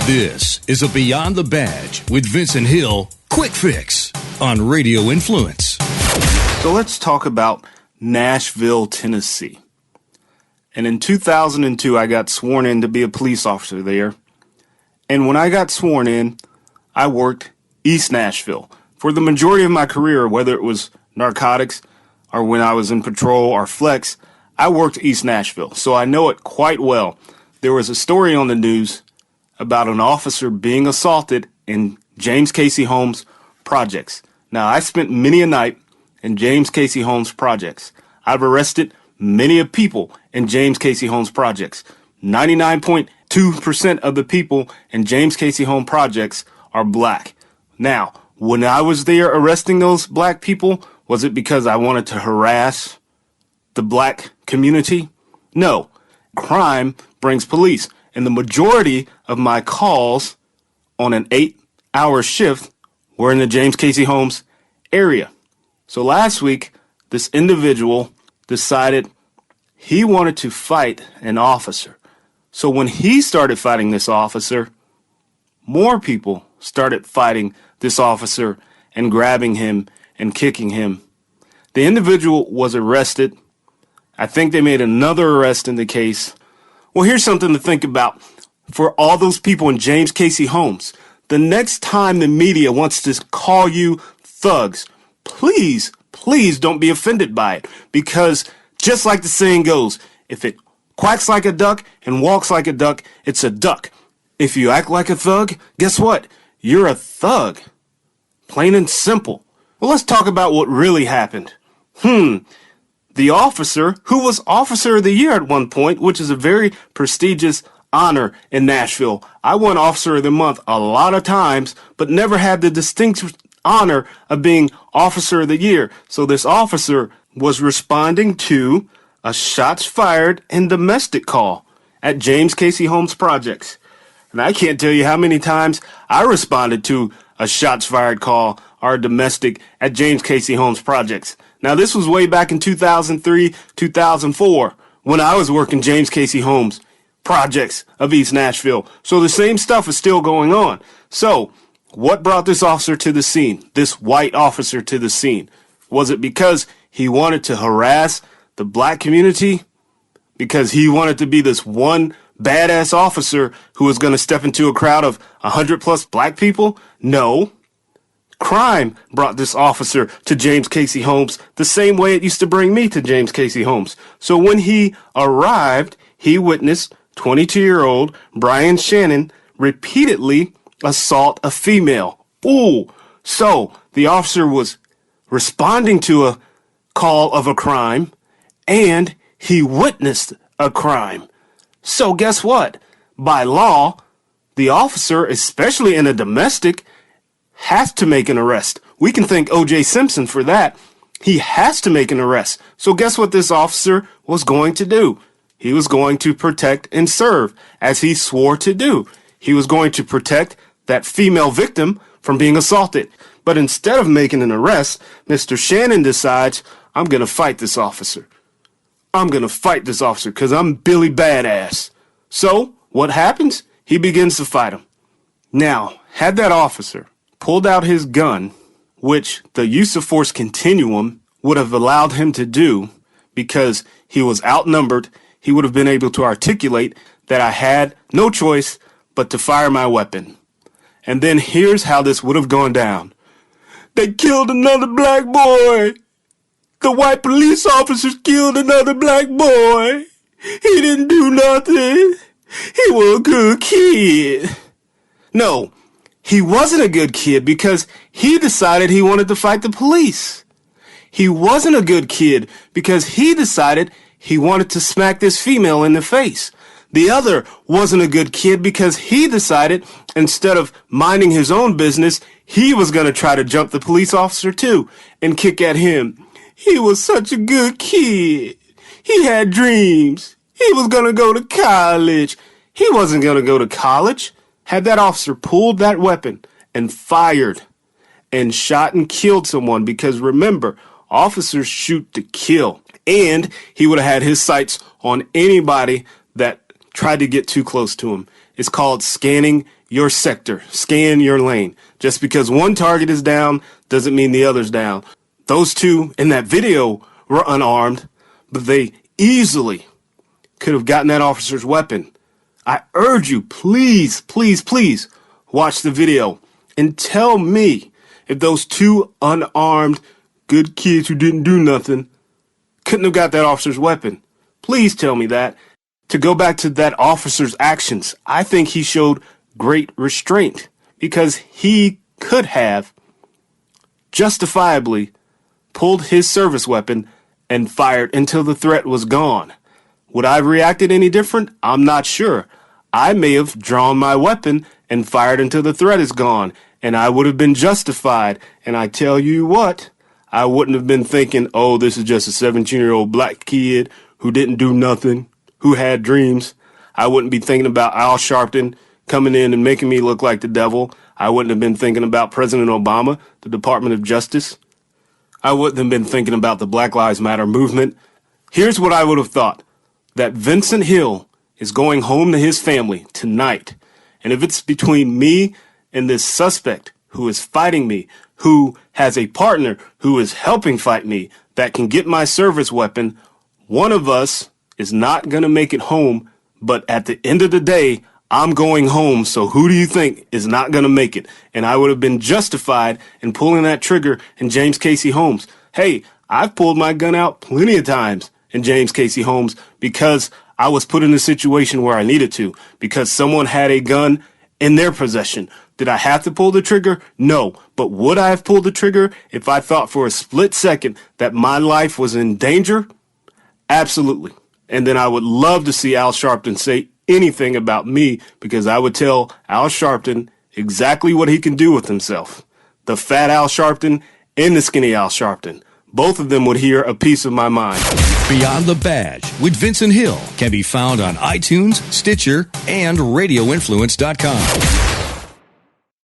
This is a Beyond the Badge with Vincent Hill Quick Fix on Radio Influence. So let's talk about Nashville, Tennessee. And in 2002, I got sworn in to be a police officer there. And when I got sworn in, I worked East Nashville. For the majority of my career, whether it was narcotics or when I was in patrol or flex, I worked East Nashville. So I know it quite well. There was a story on the news about an officer being assaulted in James Cayce Homes projects. Now, I spent many a night in James Cayce Homes projects. I've arrested many of people in James Cayce Homes projects. 99.2% of the people in James Cayce Home projects are black. Now, when I was there arresting those black people, was it because I wanted to harass the black community? No. Crime brings police. And the majority of my calls on an 8-hour shift were in the James Cayce Homes area. So last week, this individual decided he wanted to fight an officer. So when he started fighting this officer, more people started fighting this officer and grabbing him and kicking him. The individual was arrested. I think they made another arrest in the case. Well, here's something to think about for all those people in James Cayce Homes. The next time the media wants to call you thugs, please don't be offended by it. Because just like the saying goes, if it quacks like a duck and walks like a duck, it's a duck. If you act like a thug, guess what? You're a thug. Plain and simple. Well, let's talk about what really happened. The officer, who was Officer of the Year at one point, which is a very prestigious honor in Nashville. I won Officer of the Month a lot of times, but never had the distinct honor of being Officer of the Year. So this officer was responding to a shots fired and domestic call at James Cayce Homes projects. And I can't tell you how many times I responded to a shots fired call or domestic at James Cayce Homes projects. Now, this was way back in 2003, 2004, when I was working James Cayce Homes projects of East Nashville. So the same stuff is still going on. So what brought this officer to the scene, this white officer to the scene? Was it because he wanted to harass the black community? Because he wanted to be this one badass officer who was going to step into a crowd of 100 plus black people? No. Crime brought this officer to James Cayce Homes the same way it used to bring me to James Cayce Homes. So when he arrived, he witnessed 22-year-old Brian Shannon repeatedly assault a female. Ooh. So the officer was responding to a call of a crime, and he witnessed a crime. So guess what? By law, the officer, especially in a domestic, has to make an arrest. We can thank O.J. Simpson for that. He has to make an arrest. So guess what this officer was going to do? He was going to protect and serve, as he swore to do. He was going to protect that female victim from being assaulted. But instead of making an arrest, Mr. Shannon decides, I'm going to fight this officer. I'm going to fight this officer because I'm Billy Badass. So what happens? He begins to fight him. Now, had that officer pulled out his gun, which the use of force continuum would have allowed him to do because he was outnumbered, he would have been able to articulate that I had no choice but to fire my weapon. And then here's how this would have gone down. They killed another black boy. The white police officers killed another black boy. He didn't do nothing. He was a good kid. No, he wasn't a good kid because he decided he wanted to fight the police. He wasn't a good kid because he decided he wanted to smack this female in the face. The other wasn't a good kid because he decided instead of minding his own business, he was going to try to jump the police officer too and kick at him. He was such a good kid. He had dreams. He was going to go to college. He wasn't going to go to college. Had that officer pulled that weapon and fired and shot and killed someone, because remember, officers shoot to kill. And he would have had his sights on anybody that tried to get too close to him. It's called scanning your sector, scan your lane. Just because one target is down doesn't mean the other's down. Those two in that video were unarmed, but they easily could have gotten that officer's weapon. I urge you, please, please, please watch the video and tell me if those two unarmed good kids who didn't do nothing couldn't have got that officer's weapon. Please tell me that. To go back to that officer's actions, I think he showed great restraint because he could have justifiably pulled his service weapon and fired until the threat was gone. Would I have reacted any different? I'm not sure. I may have drawn my weapon and fired until the threat is gone, and I would have been justified. And I tell you what, I wouldn't have been thinking, oh, this is just a 17-year-old black kid who didn't do nothing, who had dreams. I wouldn't be thinking about Al Sharpton coming in and making me look like the devil. I wouldn't have been thinking about President Obama, the Department of Justice. I wouldn't have been thinking about the Black Lives Matter movement. Here's what I would have thought, that Vincent Hill is going home to his family tonight. And if it's between me and this suspect who is fighting me, who has a partner who is helping fight me that can get my service weapon, one of us is not going to make it home. But at the end of the day, I'm going home. So who do you think is not going to make it? And I would have been justified in pulling that trigger in James Cayce Holmes. Hey, I've pulled my gun out plenty of times in James Cayce Holmes because I was put in a situation where I needed to, because someone had a gun in their possession. Did I have to pull the trigger? No. But would I have pulled the trigger if I thought for a split second that my life was in danger? Absolutely. And then I would love to see Al Sharpton say anything about me, because I would tell Al Sharpton exactly what he can do with himself. The fat Al Sharpton and the skinny Al Sharpton. Both of them would hear a piece of my mind. Beyond the Badge with Vincent Hill can be found on iTunes, Stitcher, and RadioInfluence.com.